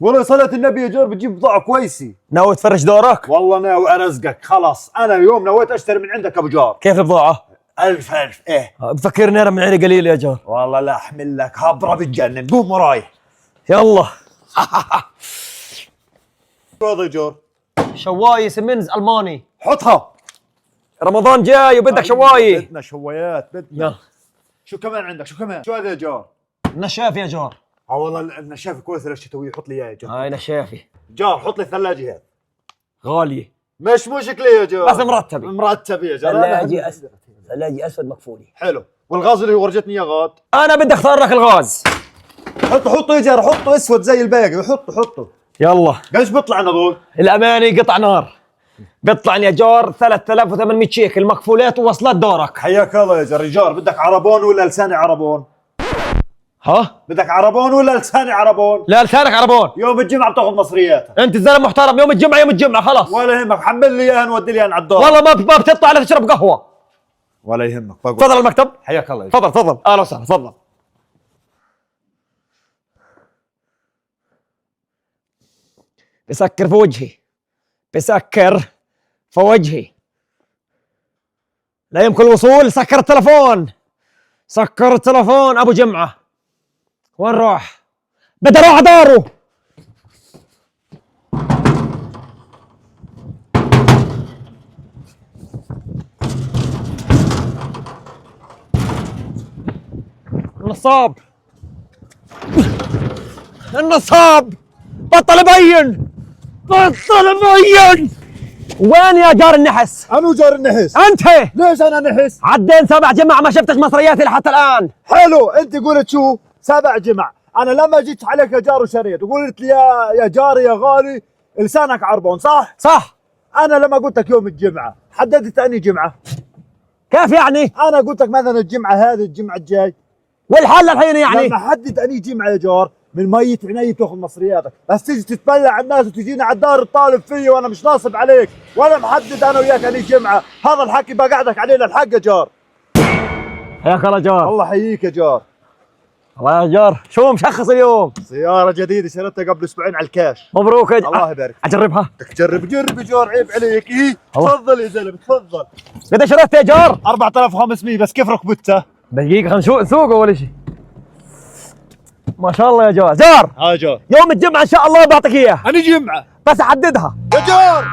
والله صلاة النبي يا جار بتجيب بضاعة كويسة. ناوي تفرش دورك؟ والله ناوي ارزقك خلاص، انا اليوم نويت اشتري من عندك ابو جار. كيف البضاعة؟ الف ايه. بفكرني انا من عيني قليل يا جار. والله لا احمل لك هبرة بتجنن، قوم وراي. يلا. شو هذا يا جار؟ شواية سمنز الماني. حطها. رمضان جاي وبدك شواية. بدنا شوايات بدنا. يلا. شو كمان عندك؟ شو كمان؟ شو هذا يا جار؟ نشاف يا جار. والله النشافة كويسة للشتوية، حط لي اياها يا جار. هاي نشافة. جار حط لي الثلاجة هذه. غالية مش مشكلة يا جار. بس مرتبة. مرتبة يا جار. ثلاجة أسود. ثلاجة أسود مقفولة. حلو. والغاز اللي ورجتني اياه غاد؟ أنا بدي أختار لك الغاز. حطه يا جار، حطه اسود زي الباقي، حطه. يلا. قديش بيطلع لنا دول؟ الأماني قطع نار. بيطلع يا جار 3800 شيكل مكفولات ووصلات دورك. حياك الله يا جار. بدك عربون ولا لساني عربون؟ ها؟ بدك عربون ولا لساني عربون؟ لا لسانك عربون. يوم الجمعة بتاخذ مصرياتها. أنت زلمة محترم، يوم الجمعة يوم الجمعة خلاص. ولا يهمك، حمل لي اياها نودي لي اياها على الدار. والله ما بتطلع إلا تشرب قهوة. ولا يهمك. تفضل المكتب. حياك الله. تفضل أهلا وسهلا تفضل. بسكر في وجهي. بسكر في وجهي. لا يمكن الوصول. سكر التلفون. سكر التلفون. أبو جمعة وين راح؟ بدي أروح على داره. النصاب بطل يبين. وين يا جار النحس؟ أنا جار النحس. أنت ليش أنا نحس؟ عدين 7 جمع ما شفتش مصرياتي لحتى الآن. حلو، أنت قلت شو؟ 7 جمع. أنا لما جيت عليك يا جار وشريت وقلت لي يا جاري يا غالي لسانك عربون، صح؟ صح. أنا لما قلت لك يوم الجمعة حددت أني جمعة. كيف يعني؟ أنا قلت لك مثلا الجمعة هذه الجمعة الجاي. والحل الحين يعني؟ لما حدد أني جمعة يا جار من مية عيني بتاخذ مصرياتك، بس تيجي تتبلع على الناس وتجيني على الدار تطالب فيي وانا مش ناصب عليك ولا محدد انا وياك اني جمعه، هذا الحكي بقعدك عليه للحق يا جار. حياك الله جار. الله يحييك يا جار. الله يا جار، شو مشخص اليوم؟ سيارة جديدة شريتها قبل اسبوعين على الكاش. مبروك يا الله يبارك. اجربها؟ بدك تجرب؟ جرب يا جار، عيب عليك. تفضل يا زلمه تفضل. قد شريتها يا جار؟ 4500 بس. كيف ركبتها؟ دقيقة خلينا نسوقه اول شيء. ما شاء الله يا جار. ها جار، يوم الجمعة ان شاء الله بعطيك اياه. أنا جمعة بس حددها يا جار.